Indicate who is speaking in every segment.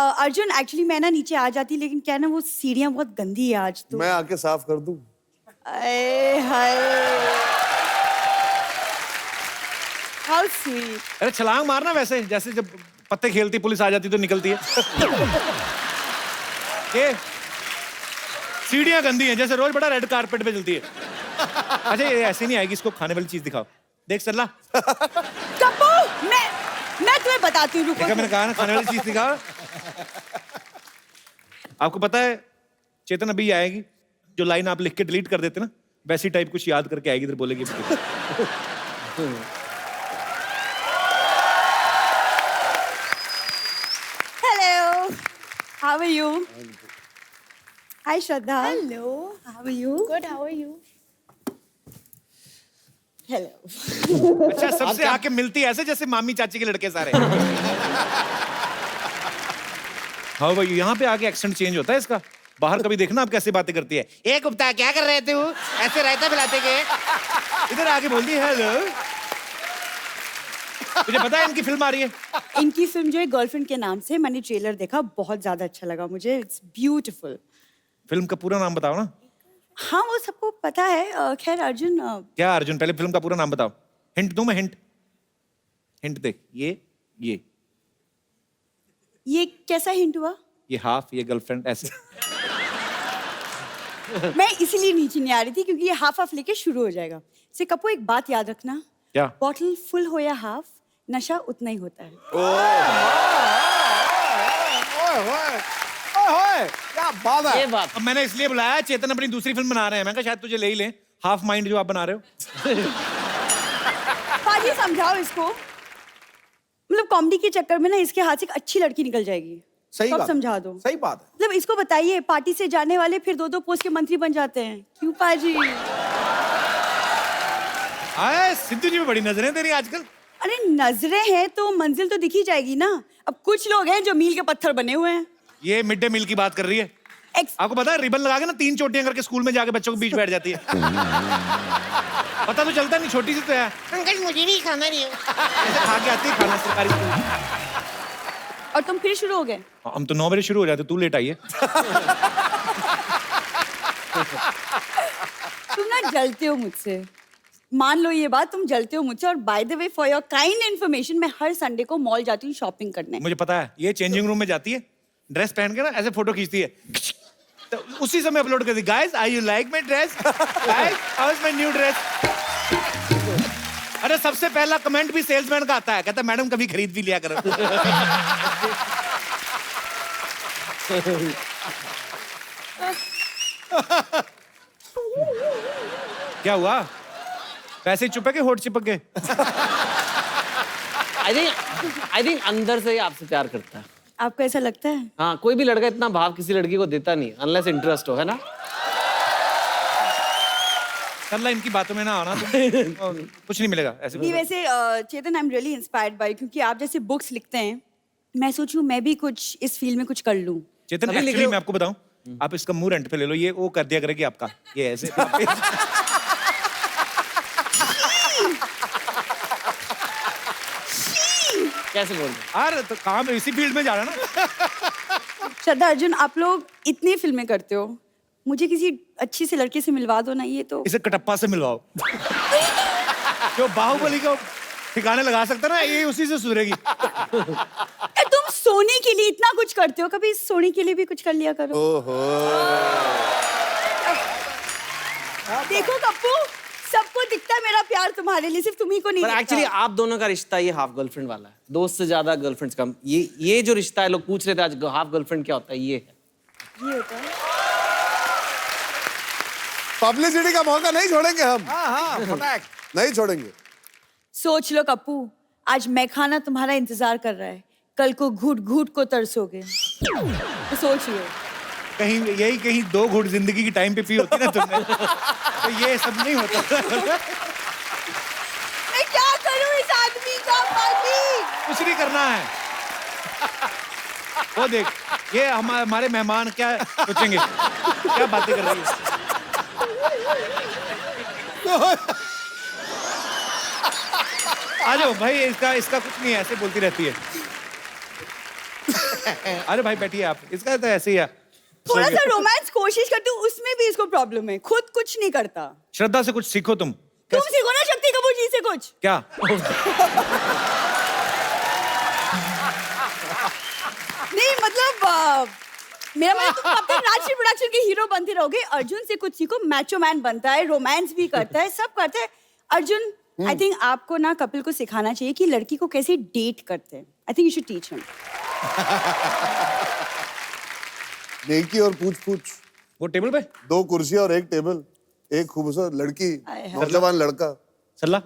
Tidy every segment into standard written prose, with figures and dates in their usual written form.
Speaker 1: Arjun actually मैं ना नीचे आ जाती, लेकिन क्या ना वो सीढ़ियाँ बहुत गंदी है आज तो।
Speaker 2: मैं आके साफ कर दूं?
Speaker 1: Hi how sweet.
Speaker 3: अरे छलांग मारना वैसे, जैसे जब पत्ते खेलती पुलिस आ जाती तो निकलती है। ये सीढ़ियां गंदी हैं, जैसे रोज बड़ा रेड कारपेट पे चलती है। अच्छा ये ऐसे नहीं आएगी, इसको खाने वाली चीज दिखाओ। देख सल्ला।
Speaker 1: कप्पू, मैं तुम्हें बताती हूँ, रुको।
Speaker 3: देखा मैंने कहा ना, खाने वाली चीज दिखाओ। आपको पता है चेतन अभी आएगी, जो लाइन आप लिख के डिलीट कर देते ना, वैसी टाइप कुछ याद करके आएगी, इधर बोलेगी।
Speaker 1: Hello, how are you? Hi Shraddha.
Speaker 4: Hello.
Speaker 1: How are you?
Speaker 4: Good, how are you?
Speaker 1: Hello.
Speaker 3: अच्छा सबसे आके मिलती है ऐसे जैसे मामी चाची के लड़के सारे। हाँ भाई, यहाँ पे आके एक्सेंट चेंज होता है इसका। बाहर कभी देखना आप कैसे बातें करती है। ए गुप्ता क्या कर रहे थे वो, ऐसे रायता पिलाते के। इधर आके बोलती है हेलो। मुझे पता है इनकी फिल्म आ रही है।
Speaker 1: इनकी फिल्म जो है गर्लफ्रेंड के नाम से, मैंने ट्रेलर देखा, बहुत ज्यादा अच्छा लगा मुझे। It's beautiful.
Speaker 3: फिल्म का पूरा नाम बताओ ना।
Speaker 1: हाँ वो सबको पता है। खैर अर्जुन
Speaker 3: क्या अर्जुन, पहले फिल्म का पूरा नाम बताओ। हिंट दूं मैं? हिंट दे।
Speaker 1: ये कैसा हिंट हुआ?
Speaker 3: ये हाफ, ये गर्लफ्रेंड, ऐसे।
Speaker 1: मैं इसीलिए नीचे नहीं आ रही थी क्योंकि ये हाफ हाफ लेके शुरू हो जाएगा। से कपू एक बात याद रखना,
Speaker 3: क्या?
Speaker 1: बॉटल फुल हो या हाफ, नशा उतना ही होता है।
Speaker 2: क्या बात है।
Speaker 5: ये बात
Speaker 3: अब मैंने इसलिए बुलाया, चेतन अपनी दूसरी फिल्म बना रहे हैं, मैं कहा शायद तुझे ले ही लें। हाफ माइंड जो आप बना रहे हो।
Speaker 1: पाजी समझाओ इसको, मतलब कॉमेडी के चक्कर में ना इसके हाथ से एक अच्छी लड़की निकल जाएगी।
Speaker 2: सही
Speaker 1: सब
Speaker 2: बात,
Speaker 1: समझा दो।
Speaker 2: सही बात है।
Speaker 1: मतलब इसको बताइए, पार्टी से जाने वाले फिर 2-2 पोस्ट के मंत्री बन जाते हैं। क्यों पाजी?
Speaker 3: आए सिद्धू जी में बड़ी नजरें तेरी आजकल।
Speaker 1: अरे नजरें हैं तो मंजिल तो दिखी जाएगी ना। अब कुछ लोग हैं जो मील के पत्थर बने हुए हैं।
Speaker 3: ये मिड डे मील की बात कर रही है। आपको पता है रिबन लगा के ना 3 चोटियां करके स्कूल में जाके बच्चों के बीच बैठ जाती है। पता तो चलता नहीं, छोटी सी तो है।
Speaker 5: अंकल मुझे भी खाना नहीं है।
Speaker 3: ऐसे खा के आती है खाना सरकारी स्कूल।
Speaker 1: और तुम फिर शुरू हो गए?
Speaker 3: हम तो 9 बजे शुरू हो जाते, तू लेट आई है।
Speaker 1: तुम ना जलते हो मुझसे, मान लो ये बात, तुम जलते हो मुझसे। और by the way for your kind information, मैं हर संडे को मॉल जाती हूँ शॉपिंग करने।
Speaker 3: मुझे पता है, ये चेंजिंग रूम में जाती है, ड्रेस पहन के ना ऐसे फोटो खींचती है, तो उसी समय अपलोड कर दी। Guys are you like my dress? Guys how is my new dress? अरे सबसे पहला कमेंट भी सेल्समैन का आता है, कहता मैडम कभी खरीद भी लिया करो। क्या हुआ? वैसे ही चुप है कि होठ चिपक गए?
Speaker 5: आई थिंक अंदर से ही आपसे प्यार करता है।
Speaker 1: आपको ऐसा लगता है?
Speaker 5: हाँ, कोई भी लड़का इतना भाव किसी लड़की को देता नहीं, अनलेस इंटरेस्ट हो, है ना?
Speaker 3: अल्लाह इनकी बातों में ना आना, तो कुछ नहीं मिलेगा ऐसे।
Speaker 1: नहीं वैसे Chetan, I am really inspired by, क्योंकि आप जैसे बुक्स लिखते हैं, मैं सोचूं मैं भी कुछ इस फील्ड में कुछ कर लूं।
Speaker 3: चेतन
Speaker 5: अभी लिख
Speaker 3: एक्चुअली
Speaker 5: लो।
Speaker 3: मैं आपको बताऊं, आप इसका मुंह रेंट पे ले लो, ये वो कर दिया करेगी आपका, ये ऐसे।
Speaker 5: कैसे बोल रहे?
Speaker 3: यार तो काम इसी फील्ड में जा रहा ना।
Speaker 1: श्रद्धा अर्जुन, आप लोग इतनी फिल्में करते हो, मुझे किसी अच्छी सी लड़की से मिलवा दो ना। ये तो
Speaker 3: इसे कटप्पा से मिलवाओ। जो बाहुबली को ठिकाने लगा सकता ना, ये उसी से सुधरेगी।
Speaker 1: तुम सोने के लिए इतना कुछ करते हो, कभी सोने के लिए भी कुछ कर लिया करो।
Speaker 2: ओहो।
Speaker 1: देखो कप्पू, सबको दिखता है मेरा प्यार तुम्हारे लिए, सिर्फ तुम्ही को नहीं
Speaker 5: पर
Speaker 1: दिखता।
Speaker 5: एक्चुअली आप दोनों का रिश्ता ये हाफ गर्लफ्रेंड वाला है, दोस्त से ज्यादा गर्लफ्रेंड कम। ये जो रिश्ता है, लोग पूछ रहे थे आज हाफ गर्लफ्रेंड क्या होता है, ये है।
Speaker 1: ये होता है।
Speaker 2: पब्लिसिटी का मौका नहीं छोड़ेंगे हम।
Speaker 6: हाँ फटाक।
Speaker 2: नहीं छोड़ेंगे।
Speaker 1: सोच लो कप्पू, आज मैं खाना तुम्हारा इंतजार कर रहा है, कल को घूट घूट को तरसोगे। तो सोच लो।
Speaker 3: कहीं 2 घूंट जिंदगी की टाइम पे पी होती ना तुमने, तो ये सब नहीं होता।
Speaker 1: मैं क्या करूं इस आदमी का? पाजी
Speaker 3: कुछ नहीं करना है। वो देख, ये हमारे मेहमान क्या सोचेंगे, क्या बातें कर रही है। आ जाओ भाई, इसका कुछ नहीं है, ऐसे बोलती रहती है। अरे भाई बैठिए आप, इसका तो ऐसे ही है।
Speaker 1: थोड़ा सा रोमांस कोशिश करती हूँ, उसमें भी इसको प्रॉब्लम है, खुद कुछ नहीं करता।
Speaker 3: श्रद्धा से कुछ सीखो तुम।
Speaker 1: तुम सीखो ना शक्ति कपूर जी से कुछ।
Speaker 3: क्या?
Speaker 1: नहीं मतलब मेरा मतलब तुम कब तक राजश्री प्रोडक्शन के हीरो बनते रहोगे। अर्जुन से कुछ सीखो, मैचो मैन बनता है, रोमांस भी करता है, सब करता है। अर्जुन, आई थिंक आपको ना कपिल को सिखाना चाहिए कि लड़की को कैसे डेट करते हैं। I think you should teach him.
Speaker 2: नेकी और पूछ पूछ,
Speaker 3: वो टेबल पे
Speaker 2: 2 कुर्सियां और 1 टेबल, एक खूबसूरत लड़की,
Speaker 1: आय हाय।
Speaker 2: नौजवान लड़का।
Speaker 3: सल्ला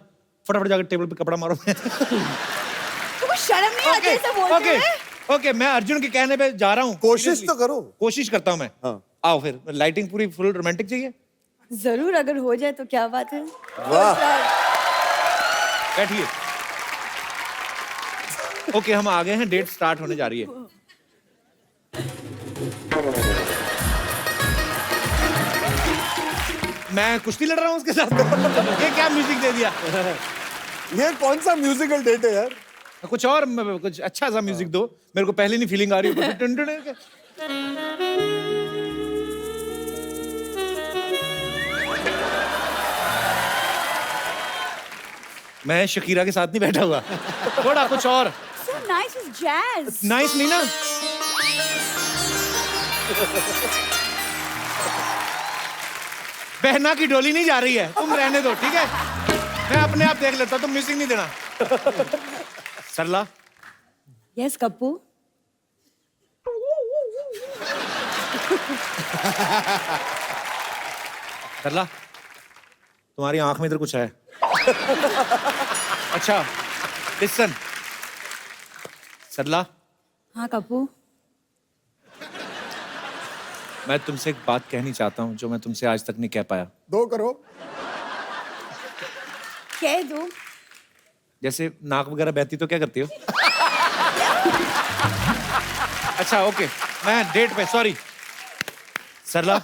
Speaker 3: फटाफट जाकर टेबल पे कपड़ा मारो।
Speaker 1: तुमको शर्म नहीं आती ऐसा बोलते
Speaker 3: ओके
Speaker 1: हुए?
Speaker 3: ओके, मैं अर्जुन के कहने पे जा रहा हूँ।
Speaker 2: कोशिश तो करो।
Speaker 3: कोशिश करता हूँ मैं।
Speaker 2: हाँ।
Speaker 3: आओ फिर, लाइटिंग पूरी फुल रोमांटिक चाहिए।
Speaker 1: जरूर, अगर हो जाए तो क्या बात है।
Speaker 2: वाह।
Speaker 3: बैठिए। ओके, हम आ गए हैं, डेट स्टार्ट होने जा रही है। मैं कुश्ती लड़ रहा हूँ उसके साथ। ये क्या म्यूजिक दे दिया?
Speaker 2: ये कौन सा म्यूजिकल डेट है यार?
Speaker 3: कुछ और, कुछ अच्छा सा म्यूजिक दो। मेरे को पहले नहीं फीलिंग आ रही है। टन टन टन। मैं शकीरा के साथ नहीं बैठा हुआ, थोड़ा कुछ और।
Speaker 1: So nice is jazz.
Speaker 3: Nice नहीं ना? बहना की डोली नहीं जा रही है, तुम रहने दो, ठीक है? मैं अपने आप देख लेता हूं, तुम म्यूजिक नहीं देना। सरला,
Speaker 1: Yes, कप्पू।
Speaker 3: सरला, तुम्हारी आंख में इधर कुछ है। अच्छा, लिसन। सरला,
Speaker 1: हाँ कप्पू।
Speaker 3: मैं तुमसे एक बात कहनी चाहता हूँ जो मैं तुमसे आज तक नहीं कह पाया।
Speaker 2: 2 करो।
Speaker 1: कह दो।
Speaker 3: जैसे नाक वगैरह बहती तो क्या करती हो? अच्छा ओके, मैं डेट पे, सॉरी। सरला,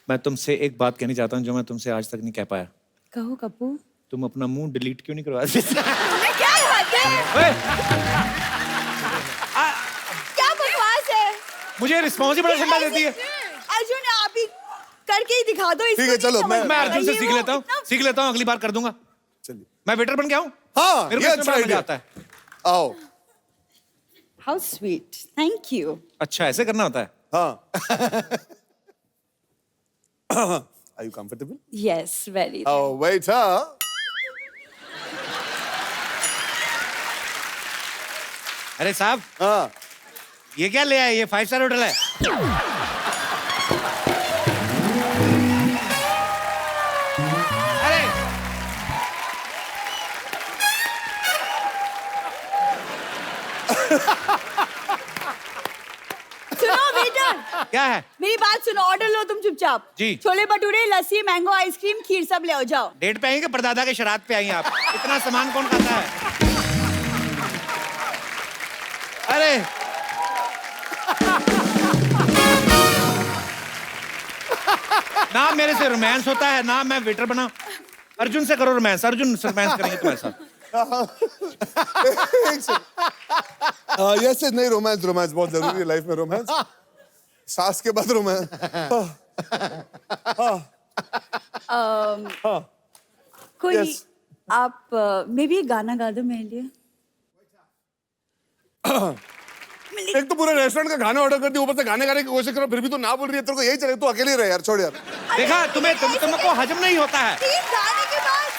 Speaker 3: मैं तुमसे एक बात कहनी चाहता हूँ जो मैं तुमसे आज तक नहीं कह पाया।
Speaker 1: कहो कप्पू।
Speaker 3: तुम अपना मुंह डिलीट क्यों नहीं करवाते?
Speaker 1: तुमने क्या बात है?
Speaker 3: ओए,
Speaker 1: क्या बकवास है?
Speaker 3: मुझे रिस्पॉन्सिबल ठंडा देती है।
Speaker 1: अर्जुन, आप ही करके ही दिखा दो इसको।
Speaker 2: ठीक है, चलो,
Speaker 1: नहीं समझ
Speaker 3: मैं
Speaker 1: में
Speaker 3: अर्जुन से
Speaker 1: ये
Speaker 3: सीख
Speaker 1: वो
Speaker 3: लेता हूँ,
Speaker 1: इतना-
Speaker 3: सीख लेता हूँ, अगली बार कर दूंगा।
Speaker 2: चलिए।
Speaker 3: मैं वेटर बन के आऊँ?
Speaker 2: हाँ,
Speaker 3: मेरे
Speaker 2: ये
Speaker 3: को इसमें
Speaker 2: अच्छा
Speaker 3: बड़ा मजा
Speaker 2: आइडिया।
Speaker 3: आता है।
Speaker 2: आओ।
Speaker 1: How sweet. Thank you.
Speaker 3: अच्छा, ऐसे करना होता है?
Speaker 2: हाँ। Are you comfortable?
Speaker 1: Yes, very.
Speaker 2: Oh, waiter.
Speaker 3: अरे साहब,
Speaker 2: हाँ।
Speaker 3: ये क्या ले आए? ये 5 स्टार होटल है। अरे
Speaker 1: सुनो बेटा,
Speaker 3: क्या है?
Speaker 1: मेरी बात सुनो, ऑर्डर लो तुम चुपचाप।
Speaker 3: जी।
Speaker 1: छोले भटूरे, लस्सी, मैंगो आइसक्रीम, खीर सब ले आओ, जाओ।
Speaker 3: डेट पे आई कि परदादा के शराब पे आई हैं आप? इतना सामान कौन खाता है? अरे ना मेरे से रोमांस होता है ना मैं वेटर बना। अर्जुन से करो रोमांस, अर्जुन रोमांस करेंगे तुम्हारे साथ।
Speaker 2: एक सेकंड। यस, नहीं, रोमांस रोमांस बहुत जरूरी है लाइफ में। रोमांस सास के बाद रोमांस।
Speaker 1: कोई
Speaker 2: Yes.
Speaker 1: आप मे भी गाना गा दो मेरे लिए।
Speaker 2: एक तो पूरे रेस्टोरेंट का खाना ऑर्डर कर दिया, ऊपर से गाने गाने की कोशिश करो, फिर भी तू ना बोल रही है। तेरे को यही चले, तू अकेले रह यार, छोड़ यार।
Speaker 3: देखा, तुमको हजम नहीं होता है।
Speaker 1: 3 गाने के बाद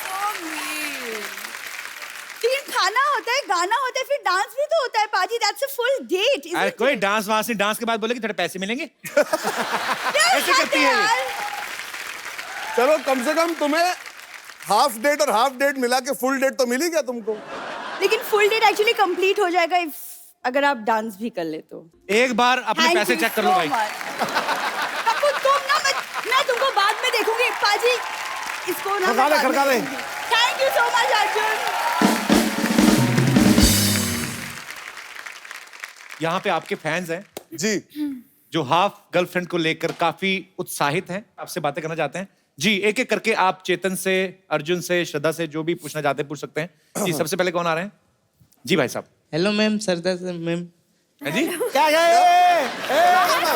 Speaker 1: 3 खाना होता है, गाना होता है, फिर डांस भी तो होता है पाजी। That's a full date.
Speaker 3: अरे कोई डांस वांस नहीं, डांस के बाद बोले कि थोड़े पैसे मिलेंगे। ऐसे करती है ये।
Speaker 2: चलो, कम से कम तुम्हें हाफ डेट और हाफ डेट मिला के फुल डेट तो मिली क्या तुमको?
Speaker 1: लेकिन फुल डेट एक्चुअली कंप्लीट हो जाएगा if अगर आप डांस भी कर ले तो।
Speaker 3: एक बार अपने
Speaker 1: Thank
Speaker 3: पैसे
Speaker 1: you
Speaker 3: चेक कर लो
Speaker 1: so
Speaker 3: भाई।
Speaker 1: much. कपूर, तुम ना मैं तुमको बाद में देखूंगी पाजी। इसको ना
Speaker 2: खड़का ले, खड़का ले।
Speaker 1: Thank you so much Arjun.
Speaker 3: यहाँ पे आपके फैंस हैं
Speaker 2: जी।
Speaker 3: जो हाफ गर्लफ्रेंड को लेकर काफी उत्साहित हैं, आपसे बातें करना चाहते हैं। जी, एक एक करके आप चेतन से, अर्जुन से, श्रद्धा से जो भी पूछना चाहते हैं पूछ सकते हैं। जी, सबसे पहले कौन आ रहे हैं? जी भाई साहब।
Speaker 4: हेलो मैम, सरदा से मैम।
Speaker 3: है जी?
Speaker 4: क्या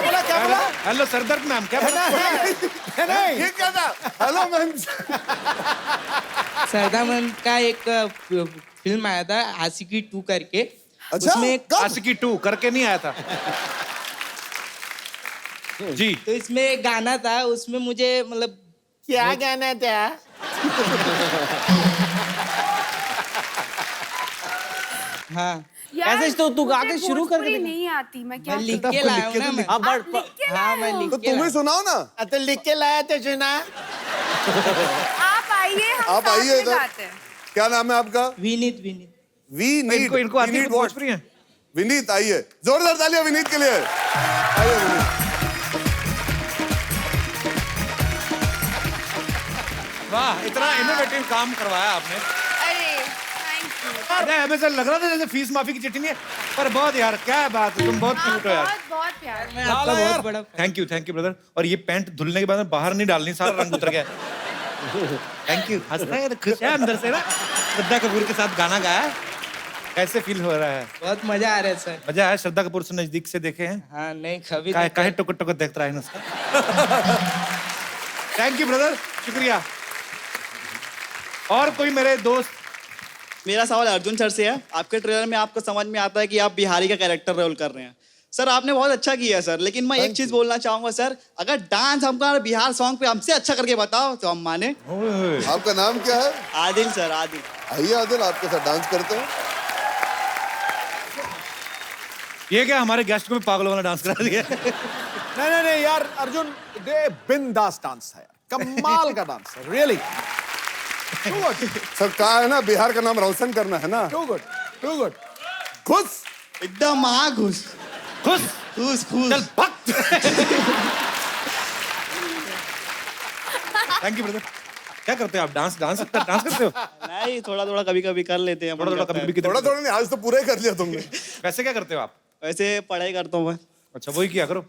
Speaker 4: बोला क्या बोला?
Speaker 3: हेलो सरदर्द मैम, क्या बोला?
Speaker 4: नहीं
Speaker 2: ये क्या था? Hello ma'am.
Speaker 6: सरदार मैम का एक फिल्म आया था आशिकी 2 करके।
Speaker 2: अच्छा,
Speaker 6: उसमें एक
Speaker 2: कब?
Speaker 3: आशिकी 2 करके नहीं आया था जी।
Speaker 6: तो इसमें एक गाना था, उसमें मुझे मतलब
Speaker 4: क्या गाना था?
Speaker 6: हाँ
Speaker 5: ऐसे तो तू गा के शुरू कर
Speaker 7: पूरी
Speaker 5: दे।
Speaker 7: नहीं आती, मैं क्या
Speaker 6: मैं लिख
Speaker 7: करूं?
Speaker 6: के लाया हूँ ना मैं।
Speaker 5: हाँ बट
Speaker 7: लिख के
Speaker 6: हाँ
Speaker 7: लाए
Speaker 6: मैं
Speaker 7: हो?
Speaker 6: लिख
Speaker 2: तो
Speaker 6: के
Speaker 2: तुम्हें
Speaker 6: लाया।
Speaker 2: सुनाओ ना।
Speaker 4: तो लिख के लाया तो सुना।
Speaker 7: आप आइए, हम
Speaker 2: आप
Speaker 7: साथ
Speaker 2: आइए
Speaker 7: में
Speaker 2: इधर।
Speaker 7: गाते हैं।
Speaker 2: क्या नाम है आपका?
Speaker 6: विनीत विनीत।
Speaker 2: विनीत।
Speaker 3: इनको आती है
Speaker 2: विनीत
Speaker 3: कुछ
Speaker 2: what?
Speaker 3: भोजपुरी है?
Speaker 2: विनीत आइए, जोरदार तालियां विनीत के लिए। आइए विनीत।
Speaker 3: वाह, इतना इनोवेटिव काम करवाया आपने।
Speaker 7: अरे थैंक यू।
Speaker 3: अरे हमें से लग रहा था जैसे फीस माफी की चिट्ठी नहीं है, पर बहुत यार क्या बात है, तुम बहुत क्यूट हो यार।
Speaker 7: बहुत बहुत प्यार।
Speaker 6: मैं आपका बहुत बड़ा
Speaker 3: थैंक यू ब्रदर। और ये पैंट धुलने के बाद में बाहर नहीं डालनी, सारा रंग उतर गया। Thank you. हंसता है, खुश है अंदर से ना। श्रद्धा कपूर के साथ गाना गाया, कैसे फील हो रहा है?
Speaker 6: बहुत मजा आ रहा है सर।
Speaker 3: मजा आया? श्रद्धा कपूर से नजदीक से देखे हैं?
Speaker 6: हाँ नहीं कभी
Speaker 3: काहे टुक टुक देखता रहा है उसका। थैंक यू ब्रदर, शुक्रिया। और कोई मेरे दोस्त?
Speaker 8: मेरा सवाल अर्जुन सर से है। आपके ट्रेलर में आपको समझ में आता है कि आप बिहारी का कैरेक्टर रोल कर रहे हैं। सर आपने बहुत अच्छा किया सर, लेकिन मैं एक चीज बोलना चाहूंगा सर, अगर डांस हमका बिहार सॉन्ग पे हमसे अच्छा करके बताओ तो हम माने।
Speaker 2: आपका नाम क्या है?
Speaker 8: आदिल सर, आदिल।
Speaker 2: आइए आदिल, आपके साथ डांस करते हैं।
Speaker 3: ये क्या हमारे गेस्ट को भी पागलों वाला डांस करा दिया?
Speaker 4: नहीं यार अर्जुन, दे बिंदास डांस है यार, कमाल का डांस है, रियली
Speaker 2: सर कहा है ना, बिहार का नाम रोशन करना है ना।
Speaker 4: Too good.
Speaker 2: खुश।
Speaker 8: एकदम महाघुस।
Speaker 3: खुश
Speaker 8: खुश खुश।
Speaker 3: चल भक्त। Thank you brother. क्या करते हो आप? डांस करते हो?
Speaker 8: नहीं, थोड़ा थोड़ा कभी कभी कर लेते हैं।
Speaker 3: थोड़ा थोड़ा कभी कभी
Speaker 2: थोड़ा थोड़ा नहीं, आज तो पूरा ही कर लिया तुमने।
Speaker 3: वैसे क्या करते हो आप?
Speaker 8: वैसे पढ़ाई करता हूँ मैं।
Speaker 3: अच्छा वही किया करो।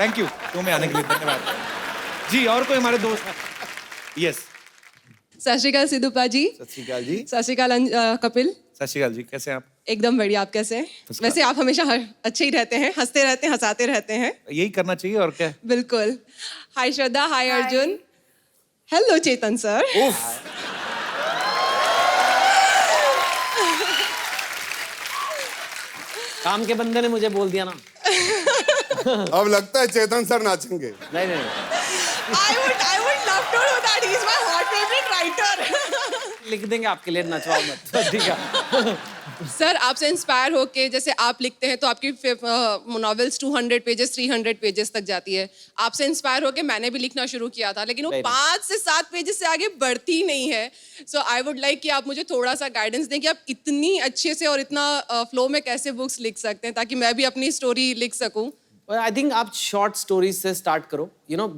Speaker 3: थैंक यू तुम्हें आने के लिए, धन्यवाद जी। और कोई हमारे दोस्त? यस।
Speaker 9: सत श्री अकाल सिद्धूपा जी।
Speaker 3: सत श्री अकाल जी।
Speaker 9: सत श्री अकाल कपिल।
Speaker 3: सत श्री अकाल जी, कैसे हैं आप?
Speaker 9: एकदम बढ़िया, आप कैसे हैं? वैसे आप हमेशा अच्छे ही रहते हैं, हंसते रहते हैं, हंसाते रहते हैं।
Speaker 3: यही करना चाहिए और क्या।
Speaker 9: बिल्कुल। हाय श्रद्धा, हाय अर्जुन, हेलो चेतन सर।
Speaker 5: काम के बंदे ने मुझे बोल दिया ना।
Speaker 2: अब लगता है चेतन सर नाचेंगे।
Speaker 5: नहीं
Speaker 9: I would love to do that. He's my hot favorite writer.
Speaker 5: लिख देंगे आपके लिए, नचवाओ मत। ठीक है।
Speaker 9: सर आपसे इंस्पायर होके, जैसे आप लिखते हैं तो आपकी नॉवेल्स 200 पेजेस 300 पेजेस तक जाती है। आपसे इंस्पायर होके मैंने भी लिखना शुरू किया था, लेकिन वो
Speaker 5: Very nice.
Speaker 9: 5 से 7 पेजेस से आगे बढ़ती नहीं है। सो आई वुड लाइक कि आप मुझे थोड़ा सा गाइडेंस दें कि आप इतनी अच्छे से और इतना फ्लो में कैसे बुक्स लिख सकते हैं, ताकि मैं भी अपनी स्टोरी लिख सकूं।
Speaker 5: आई थिंक आप शॉर्ट स्टोरीज से स्टार्ट करो। यू नो,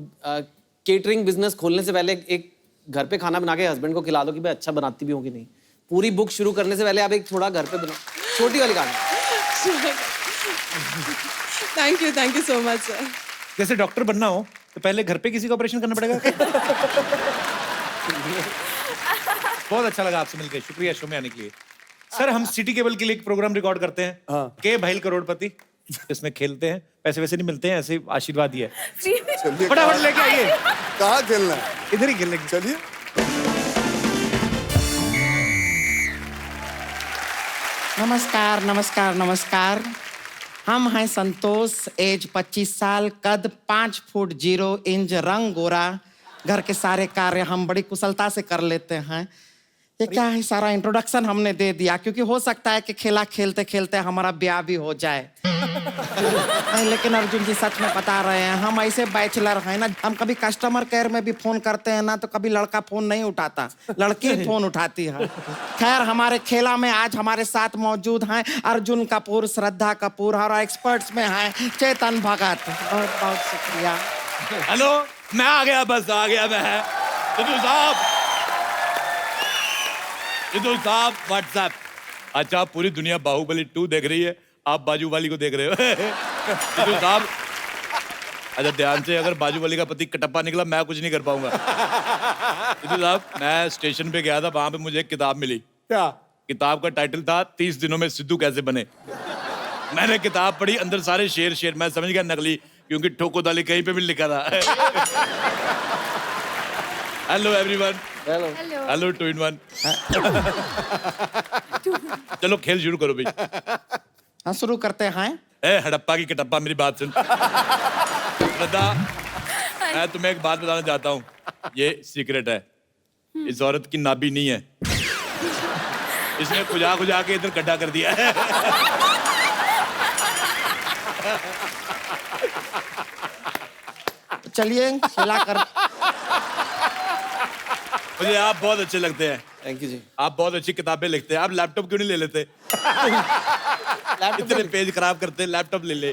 Speaker 5: केटरिंग बिजनेस खोलने से पहले एक घर पे खाना बना के हस्बैंड को खिला दो कि भाई अच्छा बनाती भी होगी नहीं। पूरी बुक शुरू करने से पहले आप एक थोड़ा घर पे बनाओ, छोटी वाली कहानी।
Speaker 9: Thank you so much sir.
Speaker 3: जैसे डॉक्टर बनना हो तो पहले घर पे किसी का ऑपरेशन करना पड़ेगा। बहुत अच्छा लगा आपसे मिलकर, शुक्रिया शो में आने के लिए। सर हम सिटी केबल के लिए एक प्रोग्राम रिकॉर्ड करते हैं, के भाई करोड़पति, इसमें खेलते हैं, पैसे वैसे नहीं मिलते हैं, ऐसे आशीर्वाद ही है।
Speaker 2: चलिए,
Speaker 3: फटाफट लेके आइए।
Speaker 2: कहाँ खेलना है?
Speaker 3: इधर ही खेलेंगे।
Speaker 2: चलिए।
Speaker 6: नमस्कार नमस्कार नमस्कार। हम हैं संतोष, एज 25 साल, कद 5 फुट 0 इंच, रंग गोरा। घर के सारे कार्य हम बड़ी कुशलता से कर लेते हैं। ये क्या है, सारा इंट्रोडक्शन हमने दे दिया क्योंकि हो सकता है कि खेला खेलते खेलते हमारा ब्याह भी हो जाए। नहीं, लेकिन अर्जुन जी सच में बता रहे हैं, हम ऐसे बैचलर हैं ना, हम कभी कस्टमर केयर में भी फोन करते हैं ना तो कभी लड़का फोन नहीं उठाता, लड़की ही फोन उठाती है। खैर, हमारे खेला में आज हमारे साथ मौजूद हैं अर्जुन कपूर, श्रद्धा कपूर और एक्सपर्ट्स में हैं चेतन भगत। बहुत बहुत शुक्रिया।
Speaker 3: हेलो, मैं आ गया, बस आ गया मैं। सिद्धू साहब व्हाट्सएप। अच्छा, पूरी दुनिया बाहुबली 2 देख रही है, आप बाजू वाली को देख रहे हो। सिद्धू साहब, अच्छा ध्यान से, अगर बाजू वाली का पति कटप्पा निकला मैं कुछ नहीं कर पाऊंगा। सिद्धू साहब, मैं स्टेशन पे गया था, वहां पे मुझे एक किताब मिली।
Speaker 4: क्या?
Speaker 3: किताब का टाइटल था 30 दिनों में सिद्धू कैसे बने। मैंने किताब पढ़ी, अंदर सारे शेर शेर, मैं समझ गया नकली, क्योंकि ठोको दाली कहीं पे भी लिखा था। Hello everyone.
Speaker 5: Hello.
Speaker 7: Hello.
Speaker 3: Hello 2 in 1। चलो खेल शुरू करो भाई।
Speaker 6: हाँ शुरू करते हैं।
Speaker 3: ए हड़प्पा की कटप्पा, मेरी बात सुन। श्रद्धा, मैं तुम्हें एक बात बताना चाहता हूँ, ये सीक्रेट है। इस औरत की नाभि नहीं है, इसने खुजा खुजा के इधर गड्ढा कर दिया है।
Speaker 6: चलिए खिलाकर।
Speaker 3: मुझे आप बहुत अच्छे लगते हैं।
Speaker 5: थैंक यू जी।
Speaker 3: आप बहुत अच्छी किताबें लिखते हैं। आप लैपटॉप क्यों नहीं ले लेते? इतने पेज खराब करते, लैपटॉप ले ले।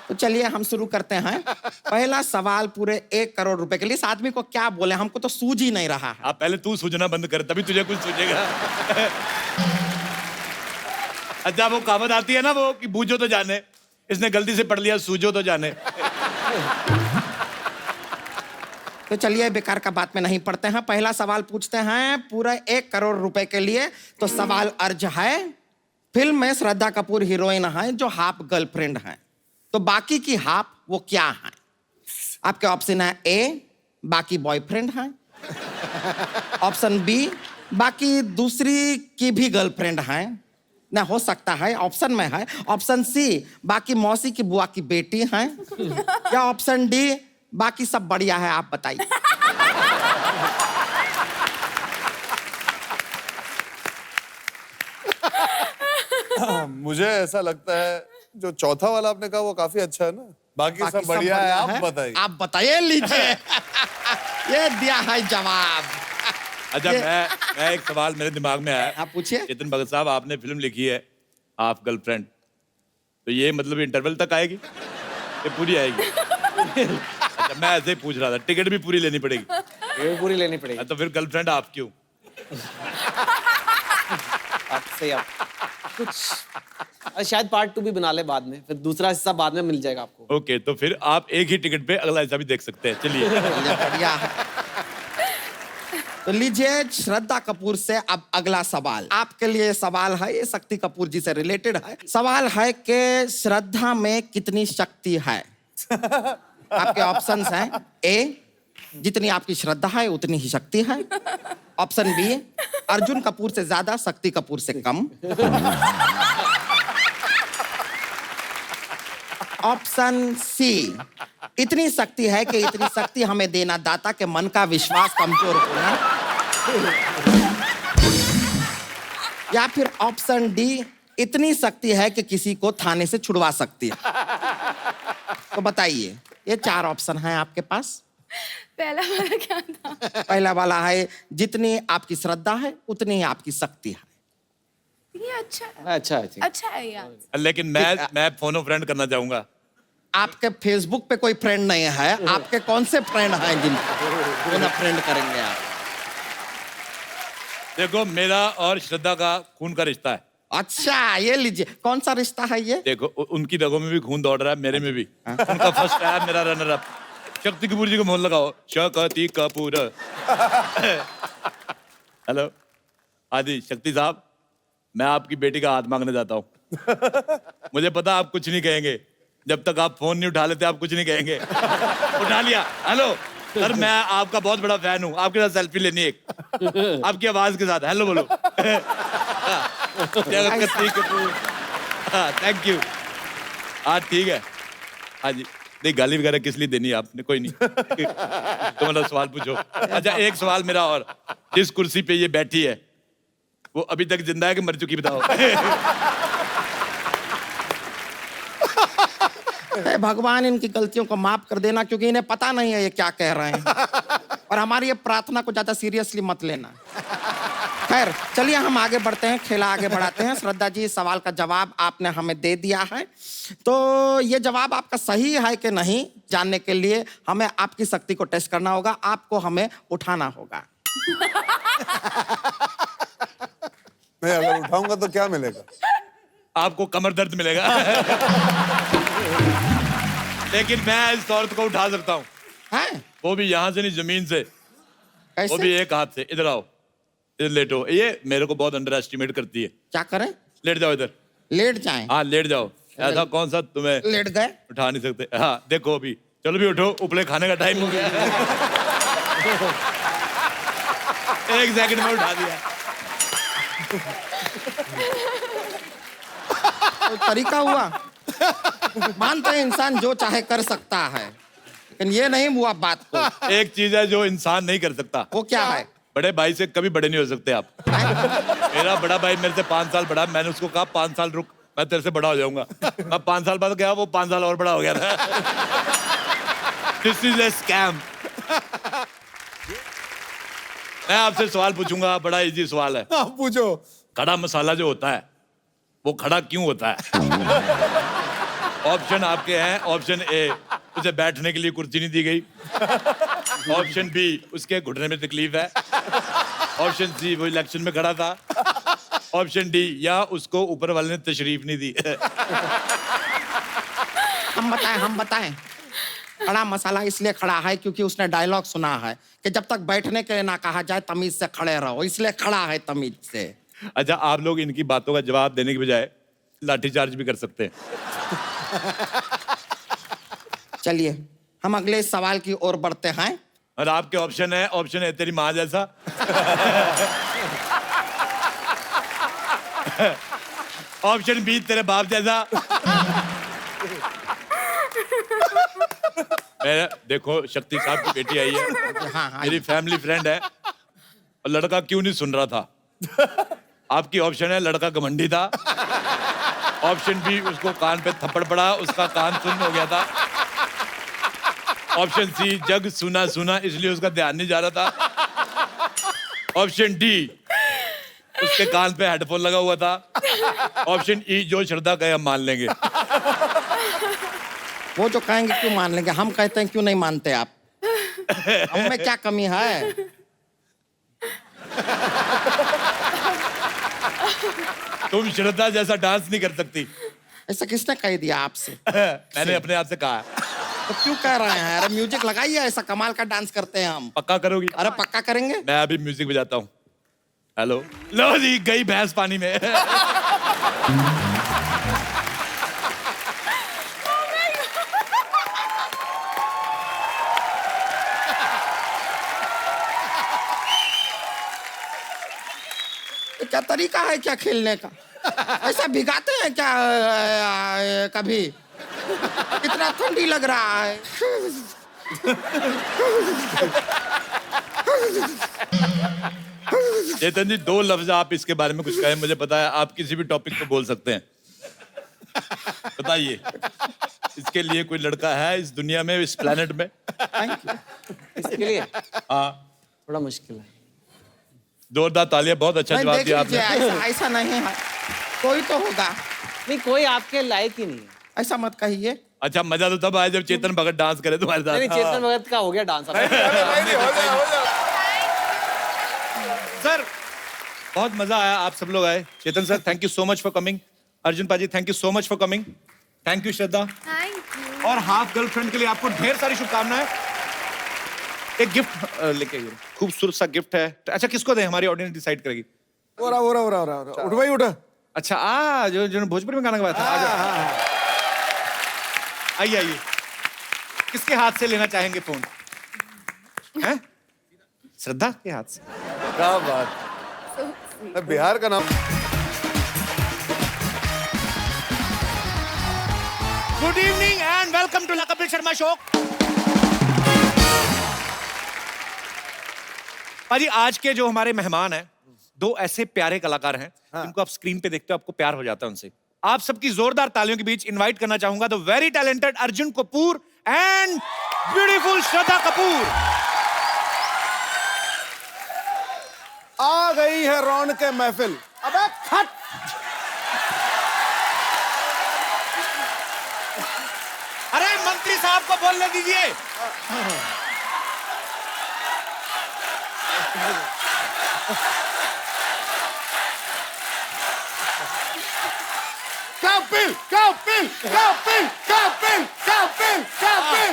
Speaker 6: तो चलिए हम शुरू करते हैं। पहला सवाल पूरे 1 करोड़ रुपए के लिए। इस आदमी को क्या बोले, हमको तो सूझ ही नहीं रहा है।
Speaker 3: आप पहले तू सूझना बंद कर, तभी तुझे कुछ सूझेगा। अच्छा वो कहावत आती है ना वो कि बूझो तो जाने, इसने गलती से पढ़ लिया सूझो तो जाने।
Speaker 6: तो चलिए बेकार का बात में नहीं पड़ते हैं। पहला सवाल पूछते हैं पूरा 1 करोड़ रुपए के लिए। तो सवाल अर्ज है, फिल्म में श्रद्धा कपूर हीरोइन है जो हाफ गर्लफ्रेंड है, तो बाकी की हाफ वो क्या है? आपके ऑप्शन है ए, बाकी बॉयफ्रेंड है। ऑप्शन बी, बाकी दूसरी की भी गर्लफ्रेंड है, ना हो सकता है ऑप्शन में है। ऑप्शन सी, बाकी मौसी की बुआ की बेटी है। या ऑप्शन डी, बाकी सब बढ़िया है, आप बताइए।
Speaker 2: मुझे ऐसा लगता है जो चौथा वाला आपने कहा वो काफी अच्छा है ना। बाकी सब बढ़िया है, आप बताइए।
Speaker 6: आप बताइए, लीजिए। ये दिया है जवाब।
Speaker 3: अच्छा मैं एक सवाल मेरे दिमाग में आया।
Speaker 6: आप पूछिए।
Speaker 3: चेतन भगत साहब, आपने फिल्म लिखी है हाफ गर्लफ्रेंड, तो ये मतलब इंटरवल तक आएगी, ये पूरी आएगी? अच्छा मैं ऐसे ही पूछ रहा था, टिकट भी पूरी लेनी पड़ेगी?
Speaker 5: ये पूरी लेनी पड़ेगी।
Speaker 3: तो फिर गर्लफ्रेंड आप क्यों?
Speaker 5: आपसे आप कुछ शायद पार्ट 2 भी बना ले बाद में, फिर दूसरा हिस्सा बाद में मिल जाएगा आपको।
Speaker 3: ओके, तो फिर आप एक ही टिकट पे अगला हिस्सा भी देख सकते हैं। चलिए।
Speaker 6: बढ़िया है। तो लीजिए श्रद्धा कपूर से अब अगला सवाल। आपके लिए सवाल है, ये शक्ति कपूर जी से रिलेटेड है। सवाल है कि श्रद्धा में कितनी शक्ति है? आपके ऑप्शंस हैं, ए, जितनी आपकी श्रद्धा है उतनी ही शक्ति है। ऑप्शन बी, अर्जुन कपूर से ज्यादा, शक्ति कपूर से कम। ऑप्शन सी, इतनी शक्ति है कि इतनी शक्ति हमें देना दाता के मन का विश्वास कमजोर होना। या फिर ऑप्शन डी, इतनी शक्ति है कि किसी को थाने से छुड़वा सकती है। तो बताइए, ये 4 ऑप्शन हैं आपके पास।
Speaker 7: पहला वाला क्या था?
Speaker 6: पहला वाला है जितनी आपकी श्रद्धा है उतनी ही आपकी शक्ति है।
Speaker 7: ये अच्छा है।
Speaker 5: अच्छा है, ठीक।
Speaker 7: अच्छा है यार।
Speaker 3: लेकिन मैं फोनो फ्रेंड करना चाहूंगा।
Speaker 6: आपके फेसबुक पे कोई फ्रेंड नहीं है, आपके कौन से फ्रेंड हैं जिनको ना फ्रेंड करेंगे आप?
Speaker 3: देखो मेरा और श्रद्धा का खून का रिश्ता है।
Speaker 6: अच्छा ये लीजिए, कौन सा रिश्ता है ये?
Speaker 3: देखो उनकी रगों में भी खून दौड़ रहा है, मेरे में भी। उनका फर्स्ट है, मेरा रनर अप। शक्ति कपूर जी को मोहन लगाओ, शक्ति कपूर। हेलो, हाँ जी शक्ति साहब, मैं आपकी बेटी का हाथ मांगने जाता हूँ। मुझे पता आप कुछ नहीं कहेंगे, जब तक आप फोन नहीं उठा लेते आप कुछ नहीं कहेंगे। उठा लिया। हेलो सर, मैं आपका बहुत बड़ा फैन हूँ, आपके साथ सेल्फी लेनी है एक, आपकी आवाज के साथ। हेलो बोलो। Shakti Kapoor, thank you. हाँ ठीक है, हाँ जी। नहीं गाली वगैरह किस लिए देनी है आपने, कोई नहीं। तो मतलब सवाल पूछो। अच्छा एक सवाल मेरा और, जिस कुर्सी पे ये बैठी है वो अभी तक जिंदा है कि मर चुकी, बताओ।
Speaker 6: भगवान इनकी गलतियों को माफ कर देना, क्योंकि इन्हें पता नहीं है ये क्या कह रहे हैं। और हमारी ये प्रार्थना को ज्यादा सीरियसली मत लेना। खैर चलिए हम आगे बढ़ते हैं, खेला आगे बढ़ाते हैं। श्रद्धा जी, सवाल का जवाब आपने हमें दे दिया है, तो ये जवाब आपका सही है कि नहीं जानने के लिए हमें आपकी शक्ति को टेस्ट करना होगा। आपको हमें उठाना होगा।
Speaker 2: मैं अगर उठाऊंगा तो क्या मिलेगा?
Speaker 3: आपको कमर दर्द मिलेगा। लेकिन मैं इस औरत को उठा सकता हूँ, वो भी यहाँ से नहीं, जमीन से।
Speaker 6: कैसे?
Speaker 3: वो भी एक हाथ से। इधर आओ, इधर लेटो। ये मेरे को बहुत अंडर एस्टिमेट करती है।
Speaker 6: क्या करें?
Speaker 3: लेट जाओ इधर।
Speaker 6: लेट जाएं।
Speaker 3: हाँ लेट जाओ। ऐसा कौन सा तुम्हें
Speaker 6: लेट गए।
Speaker 3: उठा नहीं सकते? हाँ देखो अभी, चलो भी उठो, उपले खाने का टाइम हो गया। एक सेकंड में उठा दिया।
Speaker 6: तो तरीका हुआ। मानते हैं इंसान जो चाहे कर सकता है, लेकिन ये नहीं हुआ बात को।
Speaker 3: एक चीज है जो इंसान नहीं कर सकता।
Speaker 6: वो क्या है?
Speaker 3: बड़े भाई से कभी बड़े नहीं हो सकते आप। मेरा बड़ा भाई मेरे से 5 साल बड़ा, मैंने उसको कहा 5 साल रुक, मैं तेरे से बड़ा हो जाऊंगा। मैं 5 साल बाद गया, वो 5 साल और बड़ा हो गया था। This is a scam. मैं आपसे सवाल पूछूंगा, बड़ा इजी सवाल है।
Speaker 4: आप पूछो।
Speaker 3: खड़ा मसाला जो होता है वो खड़ा क्यों होता है? ऑप्शन आपके हैं। ऑप्शन ए, उसे बैठने के लिए कुर्सी नहीं दी गई। ऑप्शन बी, उसके घुटने में तकलीफ है। ऑप्शन सी, वो इलेक्शन में खड़ा था। ऑप्शन डी, या उसको ऊपर वाले ने तशरीफ नहीं दी।
Speaker 6: हम बताएं। खड़ा मसाला इसलिए खड़ा है क्योंकि उसने डायलॉग सुना है कि जब तक बैठने के ना कहा जाए तमीज से खड़े रहो, इसलिए खड़ा है तमीज से।
Speaker 3: अच्छा, आप लोग इनकी बातों का जवाब देने की बजाय लाठीचार्ज भी कर सकते हैं।
Speaker 6: चलिए हम अगले सवाल की ओर बढ़ते हैं।
Speaker 3: और आपके ऑप्शन है, ऑप्शन है तेरी माँ जैसा, ऑप्शन बी तेरे बाप जैसा। मैं देखो, शक्ति साहब की बेटी आई है,
Speaker 6: हाँ,
Speaker 3: मेरी फैमिली फ्रेंड है, और लड़का क्यों नहीं सुन रहा था? आपकी ऑप्शन है लड़का घमंडी था। ऑप्शन बी, उसको कान पे थप्पड़ पड़ा, उसका कान सुन्न हो गया था। ऑप्शन सी, जग सुना सुना इसलिए उसका ध्यान नहीं जा रहा था। ऑप्शन डी, उसके कान पे हेडफोन लगा हुआ था। ऑप्शन ई, जो श्रद्धा कहे हम मान लेंगे।
Speaker 6: वो जो कहेंगे क्यों मान लेंगे, हम कहते हैं क्यों नहीं मानते आप? हम में क्या कमी है?
Speaker 3: तुम श्रद्धा जैसा डांस नहीं कर सकती।
Speaker 6: ऐसा किसने कह दिया आपसे?
Speaker 3: मैंने अपने आप से कहा।
Speaker 6: तो क्यों कह रहे हैं? अरे म्यूजिक लगाइए, ऐसा कमाल का डांस करते हैं हम।
Speaker 3: पक्का करोगी?
Speaker 6: अरे पक्का करेंगे।
Speaker 3: मैं अभी म्यूजिक बजाता हूँ। हेलो, लो जी, गई भैंस पानी में।
Speaker 6: क्या तरीका है क्या खेलने का? ऐसा भिगाते हैं क्या कभी? कितना ठंडी लग रहा है।
Speaker 3: चेतन जी, 2 लफ्ज आप इसके बारे में कुछ कहें। मुझे पता है आप किसी भी टॉपिक पे बोल सकते हैं। बताइए, इसके लिए कोई लड़का है इस दुनिया में, इस प्लेनेट में?
Speaker 5: इसके लिए
Speaker 3: हाँ,
Speaker 5: थोड़ा मुश्किल है।
Speaker 3: जोरदार तालियां, बहुत अच्छा
Speaker 6: नहीं,
Speaker 3: जवाब
Speaker 6: देख
Speaker 3: दिया
Speaker 6: लीजिए,
Speaker 3: आपने।
Speaker 6: ऐसा नहीं है, कोई तो होगा।
Speaker 5: नहीं, कोई आपके लायक ही नहीं है।
Speaker 6: ऐसा मत कहिए।
Speaker 3: अच्छा, मजा तो तब आया जब चेतन भगत डांस करे तुम्हारे साथ।
Speaker 5: नहीं, चेतन भगत का हो गया डांस।
Speaker 3: सर, बहुत मजा आया, आप सब लोग आए। Chetan sir, thank you so much for coming. Arjun पाजी, thank you so much for coming. Thank you Shraddha.
Speaker 7: Thank you.
Speaker 3: और हाफ गर्लफ्रेंड के लिए आपको ढेर सारी शुभकामनाएं। एक गिफ्ट लेके आइए, खूबसूरत सा गिफ्ट है। अच्छा, किसको दें? हमारी ऑडियंस डिसाइड करेगी।
Speaker 4: हो रहा उठ भाई, उठ।
Speaker 3: अच्छा, जो भोजपुरी में गाना गाया था। आ जाओ। आइए आइए। किसके हाथ से लेना चाहेंगे फोन? हैं? श्रद्धा के हाथ से।
Speaker 2: क्या बात, बिहार का नाम।
Speaker 3: Good evening and welcome to Kapil Sharma show. पाजी, आज के जो हमारे मेहमान हैं, 2 ऐसे प्यारे कलाकार हैं जिनको आप स्क्रीन पे देखते हो, आपको प्यार हो जाता है उनसे। आप सबकी जोरदार तालियों के बीच इनवाइट करना चाहूंगा the very talented Arjun Kapoor and beautiful Shraddha Kapoor.
Speaker 4: आ गई है रौनक महफिल। अबे खट।
Speaker 3: अरे मंत्री साहब को बोलने दीजिए।
Speaker 4: कपिल कपिल कपिल कपिल कपिल कपिल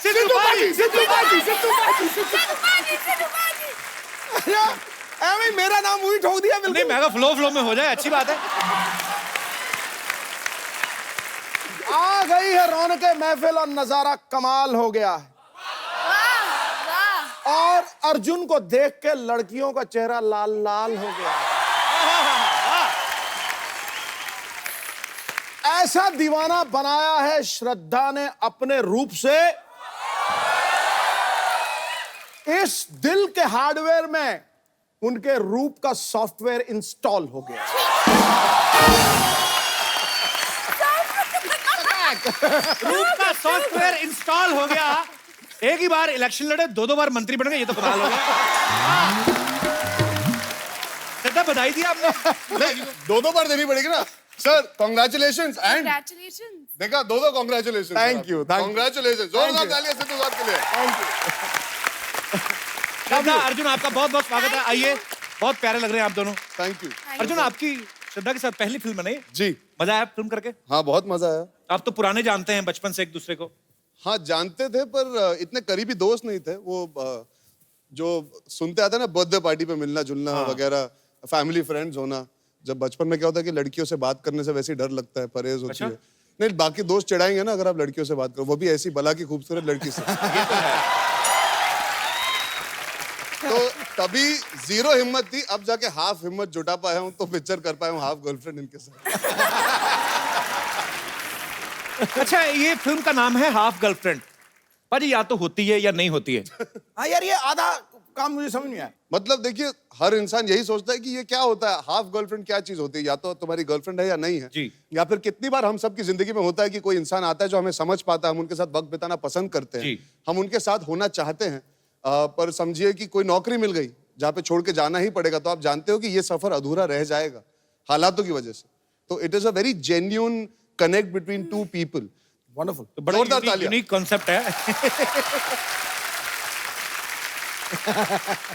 Speaker 4: सिद्धू बाजी सिद्धू बाजी सिद्धू बाजी सिद्धू बाजी। भाई मेरा नाम वही ठोक दिया
Speaker 3: नहीं
Speaker 4: बिल्कुल।
Speaker 3: मैं कहा फ्लो में हो जाए, अच्छी बात है।
Speaker 4: आ गई है रौनक महफिल और नजारा कमाल हो गया है। और अर्जुन को देख के लड़कियों का चेहरा लाल लाल हो गया है। ऐसा दीवाना बनाया है श्रद्धा ने अपने रूप से, इस दिल के हार्डवेयर में उनके रूप का सॉफ्टवेयर इंस्टॉल हो गया।
Speaker 3: रूप का सॉफ्टवेयर इंस्टॉल हो गया। एक ही बार इलेक्शन लड़े, दो बार मंत्री बन गए, ये तो कमाल हो गया। श्रद्धा बधाई दी आपने।
Speaker 2: दो बार देनी पड़ेगी ना सर। Congratulation and
Speaker 7: Congratulations.
Speaker 2: देखा, दो congratulation.
Speaker 4: Thank you, thank you.
Speaker 2: Congratulation. जोरदार तालियां सिद्धू साहब के लिए।
Speaker 3: श्रद्धा, अर्जुन आपका बहुत बहुत स्वागत है। आइए, बहुत प्यारे लग रहे हैं आप दोनों।
Speaker 2: Thank you.
Speaker 3: अर्जुन, आपकी श्रद्धा के साथ पहली फिल्म बनी?
Speaker 2: जी।
Speaker 3: मजा आया फिल्म करके?
Speaker 2: हाँ, बहुत मजा आया।
Speaker 3: आप तो पुराने जानते हैं बचपन से एक दूसरे को।
Speaker 2: हाँ, जानते थे पर इतने करीबी दोस्त नहीं थे। वो जो सुनते आते ना, बर्थडे पार्टी पे मिलना जुलना वगैरह, फैमिली फ्रेंड्स होना। जब बचपन में क्या होता है कि लड़कियों से बात करने से वैसे ही डर लगता है, परहेज होती है। नहीं, बाकी दोस्त चिढ़ाएंगे ना अगर आप लड़कियों से बात करो, वो भी ऐसी भला की खूबसूरत लड़की से। तो तभी जीरो हिम्मत थी, अब जाके हाफ हिम्मत जुटा पाया हूँ, तो पिक्चर कर पाया हूँ हाफ गर्लफ्रेंड इनके साथ।
Speaker 3: अच्छा, ये फिल्म का नाम है हाफ गर्लफ्रेंड। पर या तो होती है या नहीं होती है।
Speaker 4: हाँ यार, ये आधा काम मुझे समझ नहीं आया।
Speaker 2: मतलब देखिए, हर इंसान यही सोचता है कि ये क्या होता है, हाफ गर्लफ्रेंड क्या चीज होती है, या तो तुम्हारी गर्लफ्रेंड है या नहीं है।
Speaker 3: जी।
Speaker 2: या फिर कितनी बार हम सबकी जिंदगी में होता है कि कोई इंसान आता है जो हमें समझ पाता है, हम उनके साथ वक्त बिताना पसंद करते हैं,
Speaker 3: जी।
Speaker 2: हम उनके साथ होना चाहते हैं, पर समझिए कि कोई नौकरी मिल गई जहाँ पे छोड़ के जाना ही पड़ेगा, तो आप जानते हो कि ये सफर अधूरा रह जाएगा हालातों की वजह से। तो it is a very genuine connect between two people.
Speaker 4: Wonderful.
Speaker 2: तो बड़ा जोरदार तालियां।
Speaker 3: यूनिक कॉन्सेप्ट है।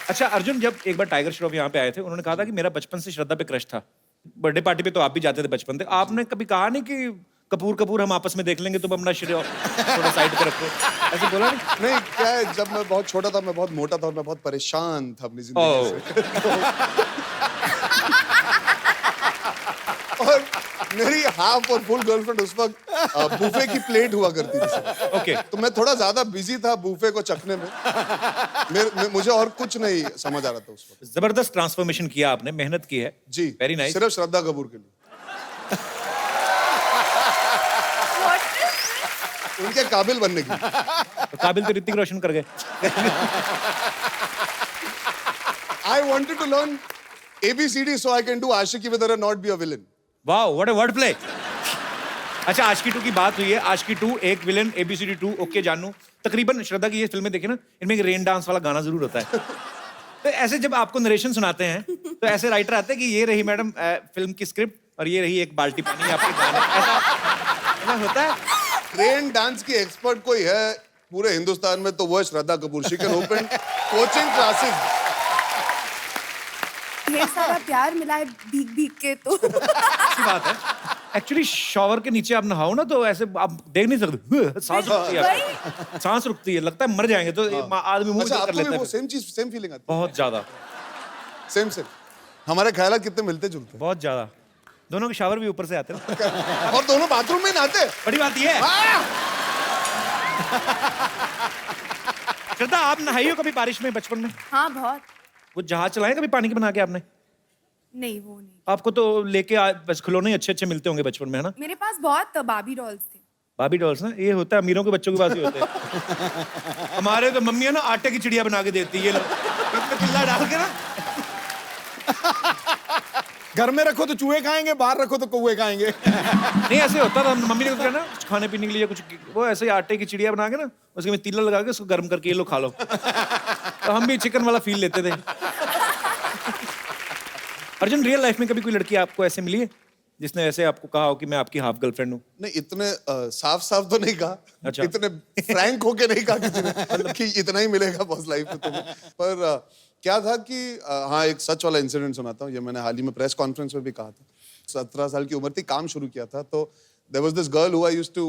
Speaker 3: अच्छा अर्जुन, जब एक बार टाइगर श्रॉफ यहाँ पे आए थे, उन्होंने कहा था कि मेरा बचपन से श्रद्धा पे क्रश था। बर्थडे पार्टी पे तो आप भी जाते थे बचपन से। आपने कभी कहा नहीं कि कपूर हम आपस में देख लेंगे, तुम अपना श्रेय थोड़ा साइड पे रखो, ऐसे बोला नहीं?
Speaker 2: नहीं, क्या है, जब मैं बहुत छोटा था, मैं बहुत मोटा था और मैं बहुत परेशान था अपनी जिंदगी से। और मेरी हाफ और फुल गर्लफ्रेंड उस वक्त बूफे की प्लेट हुआ करती थी।
Speaker 3: ओके।
Speaker 2: तो मैं थोड़ा ज्यादा बिजी था बूफे को चखने में। मुझे और कुछ नहीं समझ आ रहा था उस वक्त।
Speaker 3: जबरदस्त ट्रांसफॉर्मेशन किया आपने, मेहनत की है।
Speaker 2: जी,
Speaker 3: वेरी नाइस।
Speaker 2: सिर्फ श्रद्धा कपूर के लिए। उनके काबिल बनने की।
Speaker 3: तो काबिल तो ऋतिक रोशन कर गए।
Speaker 2: I wanted to learn ABCD so I can do Ashiki with her and not be a villain.
Speaker 3: वाह, व्हाट अ वर्ड प्ले। अच्छा, आशिकी 2 की बात हुई है। आशिकी 2 एक विलेन, ABCD 2 ओके जानू। तकरीबन श्रद्धा की ये फिल्में देखी ना, इनमें एक रेन डांस वाला गाना जरूर होता है। तो ऐसे जब आपको नरेशन सुनाते हैं तो ऐसे राइटर आते हैं कि ये रही मैडम फिल्म की स्क्रिप्ट और ये रही एक बाल्टी पानी आपके गाने, ऐसा होता है।
Speaker 2: रेन डांस की एक्सपर्ट कोई है पूरे हिंदुस्तान में तो वो है Shraddha Kapoor. She can open coaching classes.
Speaker 7: ढेर सारा प्यार मिला है भीग भीग के, तो
Speaker 3: अच्छी बात है। एक्चुअली शॉवर के नीचे आप नहाओ ना तो ऐसे आप देख नहीं सकते, सांस रुकती है, सांस रुकती है, लगता है मर जाएंगे। तो आदमी मुंह
Speaker 2: अच्छा,
Speaker 3: कर
Speaker 2: आपको
Speaker 3: लेता
Speaker 2: भी
Speaker 3: है।
Speaker 2: वो सेम चीज, सेम फीलिंग आती
Speaker 3: बहुत ज्यादा,
Speaker 2: है? सेम हमारे ख्यालात कितने मिलते जुलते
Speaker 3: बहुत ज्यादा। दोनों के शावर भी ऊपर से आते हैं।
Speaker 2: हैं। और दोनों बाथरूम में ही नहाते हैं।
Speaker 3: बड़ी बात ये है। श्रद्धा, आप नहाई हो कभी बारिश में बचपन में?
Speaker 7: हाँ बहुत।
Speaker 3: वो जहाज चलाए कभी पानी के बना के आपने?
Speaker 7: नहीं, वो नहीं।
Speaker 3: आपको तो लेके बस खिलौने ही अच्छे मिलते होंगे बचपन में, है ना?
Speaker 7: मेरे पास बहुत बाबी डॉल्स थे।
Speaker 3: बाबी डॉल्स ना, ये होता है अमीरों के बच्चों के पास ही होते हैं। हमारे तो मम्मी है ना, आटे की चिड़िया बना के देती है, ये लो, इसमें चिल्ला डाल के ना।
Speaker 4: घर में रखो तो चूहे खाएंगे, बाहर रखो तो कौवे खाएंगे।
Speaker 3: नहीं, ऐसे होता था। मम्मी ने कहना कुछ खाने पीने के लिए कुछ, वो ऐसे ही आटे की चिड़िया बना के ना, उसके में तीला लगा के उसको गर्म करके ये लो खा लो। तो हम भी चिकन वाला फील लेते थे। अर्जुन, रियल लाइफ में कभी कोई लड़की आपको ऐसे मिली है जिसने ऐसे आपको कहा हो कि मैं आपकी हाफ गर्लफ्रेंड हूँ?
Speaker 2: नहीं, इतने साफ तो नहीं कहा।
Speaker 3: अच्छा।
Speaker 2: इतने फ्रैंक होके नहीं कहा किसी ने कि इतना ही मिलेगा बस लाइफ में तुम्हें। पर क्या था कि हाँ, एक सच वाला इंसिडेंट सुनाता हूँ। ये मैंने हाल ही में प्रेस कॉन्फ्रेंस में भी कहा था। 17 साल की उम्र थी, काम शुरू किया था, तो there was this girl who I used to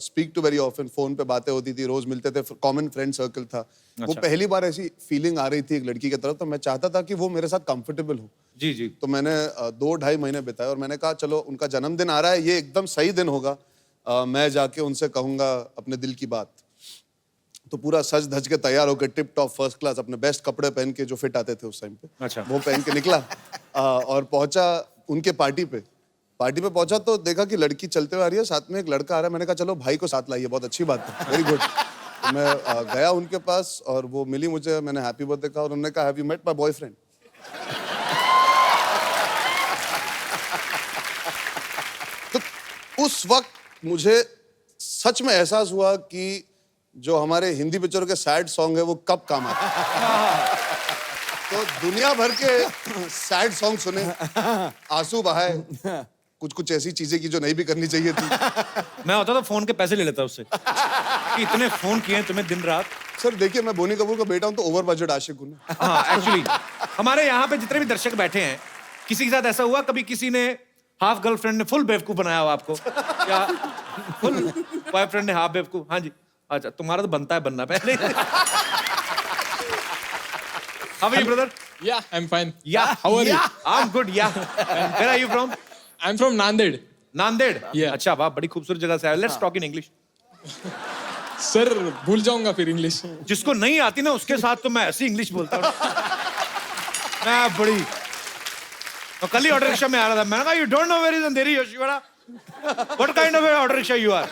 Speaker 2: speak to very often. Phone पे बातें होती थी, रोज मिलते थे, कॉमन फ्रेंड सर्कल था. वो पहली बार ऐसी फीलिंग आ रही थी एक लड़की की तरफ, तो मैं चाहता था कि वो मेरे साथ कंफर्टेबल हो.
Speaker 3: जी जी.
Speaker 2: तो मैंने 2-2.5 महीने बिताए और मैंने कहा चलो उनका जन्मदिन आ रहा है, ये एकदम सही दिन होगा, मैं जाके उनसे कहूंगा अपने दिल की बात. तो पूरा सज धज के तैयार होकर टिप टॉप फर्स्ट क्लास अपने बेस्ट कपड़े पहन के जो फिट आते थे उस टाइम पे,
Speaker 3: अच्छा.
Speaker 2: वो पहन के निकला और पहुंचा उनके पार्टी पे पहुंचा तो देखा कि लड़की चलते हुए आ रही है, साथ में एक लड़का आ रहा है. मैंने कहा चलो भाई को साथ लाइए, बहुत अच्छी बात है, वेरी गुड. तो मैं गया उनके पास और वो मिली मुझे, मैंने हैप्पी बर्थडे कहा और उन्होंने कहा have you met my boyfriend. तो उस वक्त मुझे सच में एहसास हुआ कि जो हमारे हिंदी पिक्चरों के सैड सॉन्ग है वो कब काम आते हैं. तो दुनिया भर के सैड सॉन्ग सुने, आंसू बहाए, कुछ ऐसी चीजें की जो नहीं भी करनी चाहिए थी.
Speaker 3: मैं होता तो फोन के पैसे ले लेता उससे कि इतने फोन किए हैं तुम्हें दिन रात.
Speaker 2: सर देखिए, मैं बोनी कपूर का बेटा हूं तो ओवर बजट आशिक हूं ना.
Speaker 3: हाँ एक्चुअली हमारे यहाँ पे जितने भी दर्शक बैठे हैं, किसी के साथ ऐसा हुआ कभी किसी ने हाफ गर्लफ्रेंड ने फुल बेवकूफ बनाया हो आपको, या फुल बॉयफ्रेंड ने हाफ बेवकूफ? हाँ जी. अच्छा, तुम्हारा तो बनता है बनना पहले. How are you, brother?
Speaker 10: Yeah, I'm fine.
Speaker 3: Yeah.
Speaker 10: How are you?
Speaker 3: I'm good. Yeah. Where are you from?
Speaker 10: I'm from Nanded.
Speaker 3: Nanded.
Speaker 10: Yeah.
Speaker 3: अच्छा वाह, बड़ी खूबसूरत जगह से आए. Let's talk in English.
Speaker 10: Sir भूल जाऊंगा फिर इंग्लिश.
Speaker 3: जिसको नहीं आती ना उसके साथ तो मैं ऐसी इंग्लिश बोलता हूँ. मैं बड़ी. तो कल ही ऑटो रिक्शा में आ रहा था, मैंने कहा you don't know where is Andheri योशीवाड़ा? What kind of a auto rickshaw you are?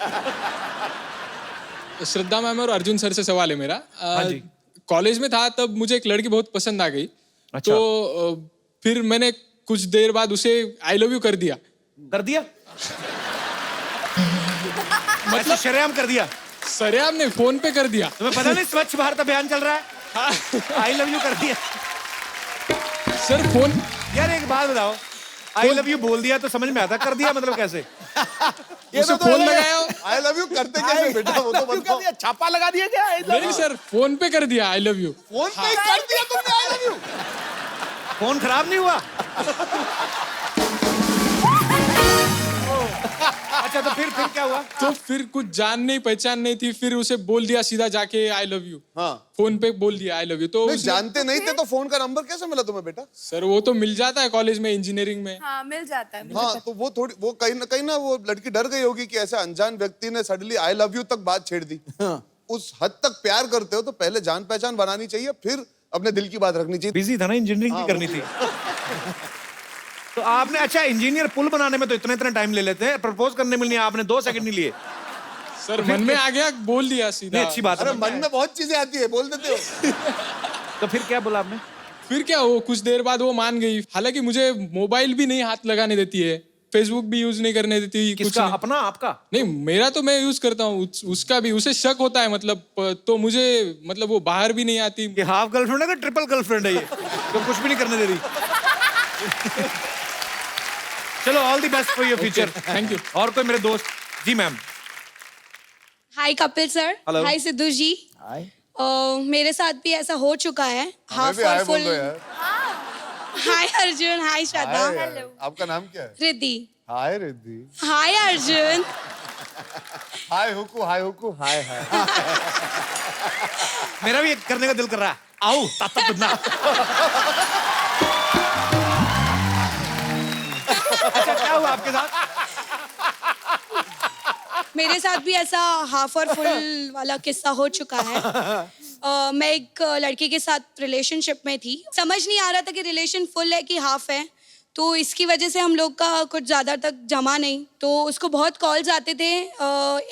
Speaker 10: Shraddha ma'am और अर्जुन सर से सवाल है मेरा.
Speaker 3: हाँ जी.
Speaker 10: कॉलेज में था तब मुझे एक लड़की बहुत पसंद आ गई.
Speaker 3: अच्छा.
Speaker 10: तो फिर मैंने कुछ देर बाद उसे आई लव यू कर दिया.
Speaker 3: कर दिया? मतलब शरेआम कर दिया?
Speaker 10: सरेआम ने फोन पे कर दिया.
Speaker 3: तुम्हें पता नहीं स्वच्छ भारत अभियान चल रहा है? आई लव यू कर दिया
Speaker 10: सर फोन.
Speaker 3: यार एक बात बताओ, आई लव यू बोल दिया तो समझ में आता, कर दिया मतलब कैसे?
Speaker 10: उसे फोन लगाया.
Speaker 2: आई लव यू करते कैसे बेटा, वो तो बताओ.
Speaker 4: छापा लगा दिया क्या?
Speaker 10: नहीं सर, फोन पे कर दिया आई लव यू.
Speaker 2: फोन पे कर दिया तुमने आई लव यू?
Speaker 3: फोन खराब नहीं हुआ? अच्छा तो फिर क्या हुआ?
Speaker 10: तो फिर कुछ जान नहीं पहचान नहीं थी, फिर उसे बोल दिया सीधा जाके आई लव यू.
Speaker 2: हाँ.
Speaker 10: फोन पे बोल दिया आई लव यू. तो
Speaker 2: जानते नहीं थे तो फोन का नंबर कैसे मिला तुम्हें बेटा?
Speaker 10: सर वो तो मिल जाता है कॉलेज में, इंजीनियरिंग में.
Speaker 7: हाँ मिल जाता है.
Speaker 2: हाँ, तो वो कहीं ना वो लड़की डर गई होगी कि ऐसे अनजान व्यक्ति ने सडनली आई लव यू तक बात छेड़ दी. उस हद तक प्यार करते हो तो पहले जान पहचान बनानी चाहिए, फिर अपने दिल की बात रखनी चाहिए.
Speaker 3: बिजी था ना, इंजीनियरिंग की करनी थी. तो आपने, अच्छा इंजीनियर पुल बनाने में तो इतना टाइम ले लेते हैं, प्रपोज करने में नहीं आपने 2 सेकंड नहीं लिए?
Speaker 10: सर मन में आ गया, बोल दिया सीधा.
Speaker 3: नहीं, अच्छी बात है.
Speaker 2: अरे मन में बहुत चीजें आती है, बोल देते हो.
Speaker 3: तो फिर क्या बोला आपने?
Speaker 10: फिर क्या, वो कुछ देर बाद वो मान गई. हालांकि मुझे मोबाइल भी नहीं हाथ लगाने देती है, फेसबुक भी यूज नहीं करने देती.
Speaker 3: किसका? अपना? आपका?
Speaker 10: नहीं, मेरा तो मैं यूज करता हूँ, उसका भी. उसे शक होता है मतलब, तो मुझे मतलब वो बाहर भी नहीं आती.
Speaker 3: ये हाफ गर्लफ्रेंड है कि ट्रिपल गर्लफ्रेंड है ये? तो कुछ भी नहीं करने दे रही. चलो all the best for your future.
Speaker 10: Thank you.
Speaker 3: और कोई मेरे दोस्त? जी मैम.
Speaker 11: हाय कपिल सर.
Speaker 3: Hello.
Speaker 11: हाय सिद्धू जी.
Speaker 4: हाय.
Speaker 11: मेरे साथ भी ऐसा हो चुका है. हाफ
Speaker 2: भी
Speaker 11: और
Speaker 2: हाय बोल
Speaker 11: फुल.
Speaker 2: दो यार.
Speaker 11: हाय अर्जुन. हाय श्रद्धा.
Speaker 2: हाय. आपका नाम क्या है?
Speaker 11: रिद्धि.
Speaker 2: हाय रिद्धि.
Speaker 11: हाय अर्जुन.
Speaker 2: हाय हुकू हाय हुकू हाय हाय.
Speaker 3: मेरा भी करने का दिल कर रहा है. आओ ताता दुन्ना. अच्छा क्या हुआ आपके साथ?
Speaker 11: मेरे साथ भी ऐसा हाफ और फुल वाला किस्सा हो चुका है. मैं एक लड़की के साथ रिलेशनशिप में थी. समझ नहीं आ रहा था कि रिलेशन फुल है कि हाफ है. तो इसकी वजह से हम लोग का कुछ ज़्यादा तक जमा नहीं. तो उसको बहुत कॉल्स आते थे.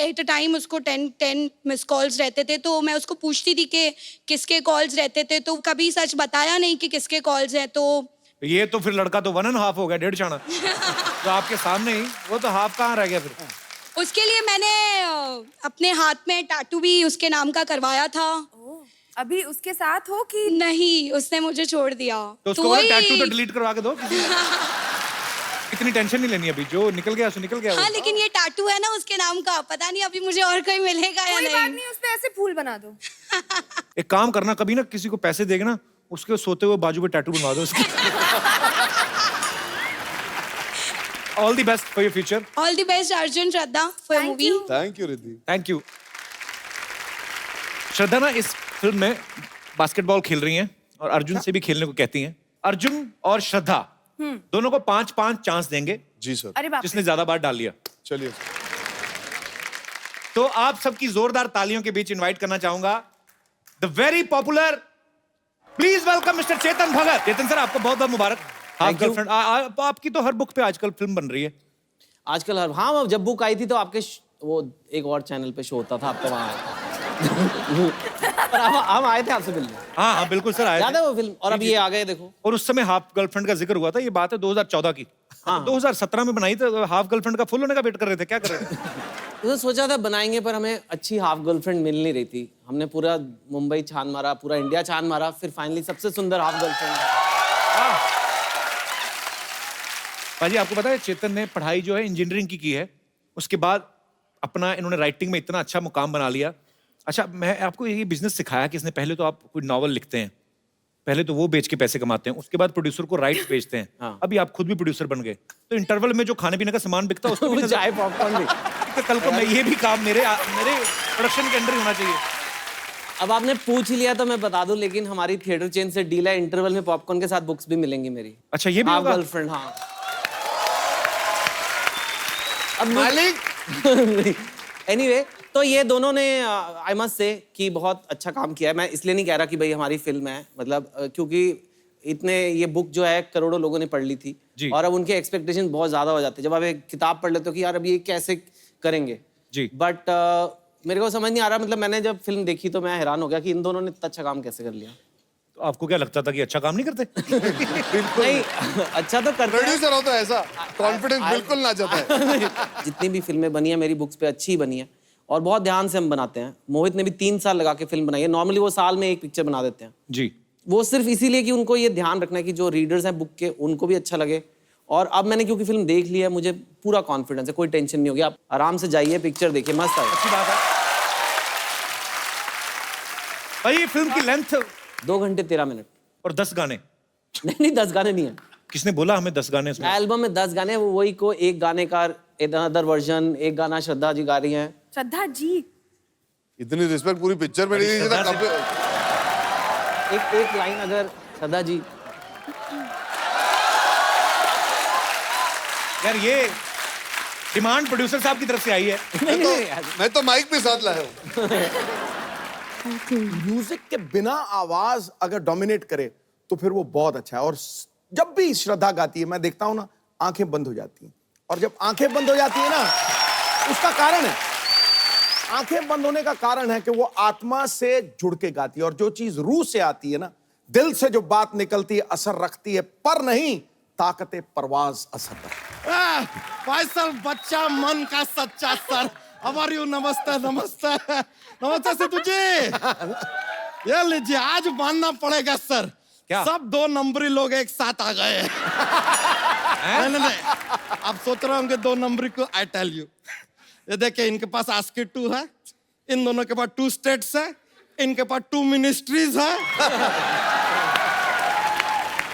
Speaker 11: एट अ टाइम उसको 10 मिस कॉल्स रहते थे. तो मैं उसको पूछती थी कि किसके कॉल्स रहते थे. तो कभी सच बताया नहीं कि किसके कॉल्स हैं. तो
Speaker 3: ये तो फिर लड़का तो 1.5 हो गया, 1.5 चाना. तो आपके सामने ही, वो तो हाफ कहाँ रह गया फिर?
Speaker 11: उसके लिए मैंने अपने हाथ में टैटू भी उसके नाम का करवाया था.
Speaker 7: अभी उसके साथ हो कि
Speaker 11: नहीं, उसने मुझे छोड़ दिया.
Speaker 3: तो उसको बोलो टैटू तो डिलीट करवा के दो. इतनी टेंशन नहीं लेनी अभी, जो निकल गया सो निकल गया.
Speaker 11: हाँ, लेकिन ये टैटू है ना उसके नाम का. पता नहीं अभी मुझे और कोई मिलेगा या
Speaker 7: कोई बात
Speaker 11: नहीं.
Speaker 7: नहीं, उस पे ऐसे फूल बना दो.
Speaker 3: एक काम करना, कभी ना किसी को पैसे देगा ना, उसके सोते हुए बाजू पे टैटू बनवा दो उसकी.
Speaker 12: All the best for your future.
Speaker 11: All the best Arjun Shraddha for movie.
Speaker 2: Thank you Riddhi.
Speaker 12: Thank you. Shraddha ना इस फिल्म में बास्केटबॉल खेल रही हैं और अर्जुन से भी खेलने को कहती हैं. अर्जुन और श्रद्धा दोनों को 5-5 चांस देंगे.
Speaker 2: जी सर.
Speaker 7: अरे बाप रे.
Speaker 12: जिसने ज्यादा बार डाल लिया.
Speaker 2: चलिए.
Speaker 12: तो आप सबकी जोरदार तालियों के बीच इनवाइट करना चाहूंगा the very popular, please welcome mister Chetan Bhagat. Chetan sir, आपको बहुत बहुत मुबारक. हाफ गर्लफ्रेंड आपकी तो हर बुक पे आजकल फिल्म बन रही है.
Speaker 5: आजकल हाँ, जब बुक आई थी तो आपके वो एक और चैनल पे शो होता था, आपका वहाँ आया था. पर हम आए थे आपसे मिलने.
Speaker 12: हाँ बिल्कुल सर, आए
Speaker 5: याद
Speaker 12: थे.
Speaker 5: है वो फिल्म? और अब ये आ गए देखो.
Speaker 12: और उस समय हाफ गर्लफ्रेंड का जिक्र हुआ था. ये बात है 2014 की.
Speaker 5: हाँ.
Speaker 12: 2017 में बनाई तो हाफ गर्लफ्रेंड का फुल होने का वेट कर रहे थे. क्या कर रहे थे?
Speaker 5: तो सोचा था बनाएंगे, पर हमें अच्छी हाफ गर्लफ्रेंड मिल नहीं रही थी. हमने पूरा मुंबई छान मारा, पूरा इंडिया छान मारा, फिर फाइनली सबसे सुंदर हाफ गर्लफ्रेंड.
Speaker 12: भाजी, आपको पता है चेतन ने पढ़ाई जो है इंजीनियरिंग की है. उसके बाद अपना इन्होंने राइटिंग में इतना अच्छा मुकाम बना लिया. अच्छा, मैं आपको ये बिजनेस सिखाया कि इसने पहले तो आप कोई नॉवल लिखते हैं, पहले तो वो बेच के पैसे कमाते हैं, उसके बाद प्रोड्यूसर को राइट्स बेचते हैं.
Speaker 5: हाँ.
Speaker 12: अभी आप खुद भी प्रोड्यूसर बन गए, तो इंटरवल में जो खाने पीने का सामान बिकता है उसको भी
Speaker 5: चाय पॉपकॉर्न भी.
Speaker 12: तो कल को मैं ये भी काम मेरे प्रोडक्शन के अंदर ही होना चाहिए.
Speaker 5: अब आपने पूछ ही लिया तो मैं बता दूं, लेकिन हमारी थिएटर चेन से डील है, इंटरवल में पॉपकॉर्न के साथ बुक्स भी मिलेंगी मेरी.
Speaker 12: अच्छा, ये भी
Speaker 5: हाफ
Speaker 12: होगा?
Speaker 5: गर्लफ्रेंड. हाँ. अब
Speaker 4: मालिक.
Speaker 5: एनीवे, तो ये दोनों ने आई मस्ट से कि बहुत अच्छा काम किया है. मैं इसलिए नहीं कह रहा कि भाई हमारी फिल्म है, मतलब क्योंकि इतने ये बुक जो है करोड़ों लोगों ने पढ़ ली थी
Speaker 12: जी.
Speaker 5: और अब उनके एक्सपेक्टेशन बहुत ज्यादा हो जाते हैं. जब आप एक किताब पढ़ लेते हो कि यार अब ये कैसे करेंगे
Speaker 12: जी.
Speaker 5: बट मेरे को समझ नहीं आ रहा. मतलब मैंने जब फिल्म देखी तो मैं हैरान हो गया कि इन दोनों ने इतना अच्छा काम कैसे कर लिया.
Speaker 12: तो आपको क्या लगता था कि अच्छा काम नहीं करते?
Speaker 5: नहीं, अच्छा तो करते हैं.
Speaker 2: प्रोड्यूसर हो तो ऐसा कॉन्फिडेंस बिल्कुल ना जाता है.
Speaker 5: जितनी भी फिल्में बनी है मेरी बुक्स पे अच्छी बनी है और बहुत ध्यान से हम बनाते हैं. मोहित ने भी 3 साल लगा के फिल्म बनाई है. नॉर्मली वो साल में एक पिक्चर बना देते हैं
Speaker 12: जी.
Speaker 5: वो सिर्फ इसीलिए कि उनको ये ध्यान रखना है कि जो रीडर्स हैं बुक के उनको भी अच्छा लगे. और अब मैंने क्योंकि फिल्म देख ली है, मुझे पूरा कॉन्फिडेंस है, कोई टेंशन नहीं होगी. आप आराम से जाइए, पिक्चर देखिए, मस्त है.
Speaker 12: अच्छी बात है. भाई, ये फिल्म की लेंथ
Speaker 5: 2 घंटे 13 मिनट
Speaker 12: और 10 गाने.
Speaker 5: नहीं 10 गाने नहीं है.
Speaker 12: किसने बोला हमें 10 गाने इसमें?
Speaker 5: एल्बम में 10 गाने, वही को एक गाने का अदर वर्जन, एक गाना श्रद्धा जी गा रही हैं.
Speaker 7: श्रद्धा जी.
Speaker 2: इतनी रिस्पेक्ट पूरी पिक्चर में नहीं दी था.
Speaker 5: एक लाइन अगर श्रद्धा जी.
Speaker 12: यार, ये डिमांड प्रोड्यूसर साहब की तरफ से आई है.
Speaker 2: मैं तो माइक भी साथ लाया हूँ.
Speaker 4: म्यूजिक के बिना आवाज अगर डोमिनेट करे तो फिर वो बहुत अच्छा है. और जब भी श्रद्धा गाती है मैं देखता हूं ना, आंखें बंद हो जाती हैं. और जब आंखें बंद हो जाती है ना, उसका कारण है, आंखें बंद होने का कारण है कि वो आत्मा से जुड़ के गाती है. और जो चीज रूह से आती है ना, दिल से जो बात निकलती है, असर रखती है. पर नहीं ताकत परवाज असर रखती.
Speaker 13: फैसल बच्चा मन का सच्चा सर. हमारी नमस्ते नमस्ते नमस्ते सिद्धू जी. ये लीजिए, आज मानना पड़ेगा सर.
Speaker 12: क्या?
Speaker 13: सब 2 नंबरी लोग एक साथ आ गए. नहीं, आप सोच रहे होंगे 2 नंबरी को. आई टेल यू, ये देखिए, इनके पास आस्की 2 है, इन दोनों के पास 2 स्टेट्स है, इनके पास 2 मिनिस्ट्रीज है.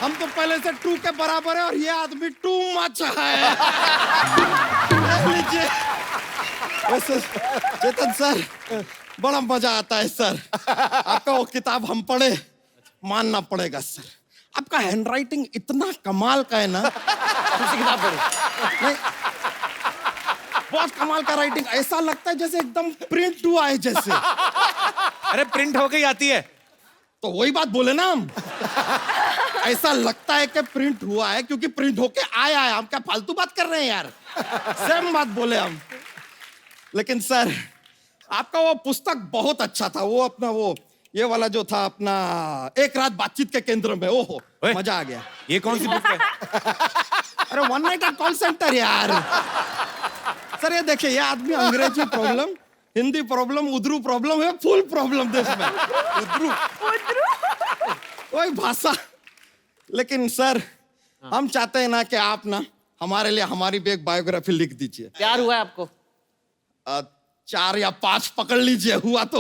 Speaker 13: हम तो पहले से 2 के बराबर है और ये आदमी 2 मच है. लीजिए. वैसे चेतन सर, बड़ा मजा आता है सर. आपका वो किताब हम पढ़े, मानना पड़ेगा सर. आपका हैंडराइटिंग इतना कमाल का है ना.
Speaker 5: किताब पढ़ी
Speaker 13: नहीं, बहुत कमाल का राइटिंग. ऐसा लगता है जैसे एकदम प्रिंट हुआ है जैसे.
Speaker 12: अरे, प्रिंट होके ही आती है.
Speaker 13: तो वही बात बोले ना हम. ऐसा लगता है कि प्रिंट हुआ है क्योंकि प्रिंट होके आया है. हम क्या फालतू बात कर रहे हैं यार. सेम बात बोले हम. लेकिन सर, आपका वो पुस्तक बहुत अच्छा था. वो अपना वो ये वाला जो था अपना एक रात बातचीत के केंद्र में. ओहो, मजा आ गया.
Speaker 12: ये कौन सी बुक है?
Speaker 13: अरे, 1 नाइट एट कॉल सेंटर यार. सर ये देखिए, ये आदमी अंग्रेजी problem, Hindi problem, Urdu problem है, फुल प्रॉब्लम देश में. उर्दू वही भाषा. लेकिन सर, हम चाहते हैं ना कि आप ना हमारे लिए हमारी भी एक बायोग्राफी लिख दीजिए.
Speaker 5: प्यार हुआ है आपको?
Speaker 13: 4 या 5 पकड़ लीजिए. हुआ तो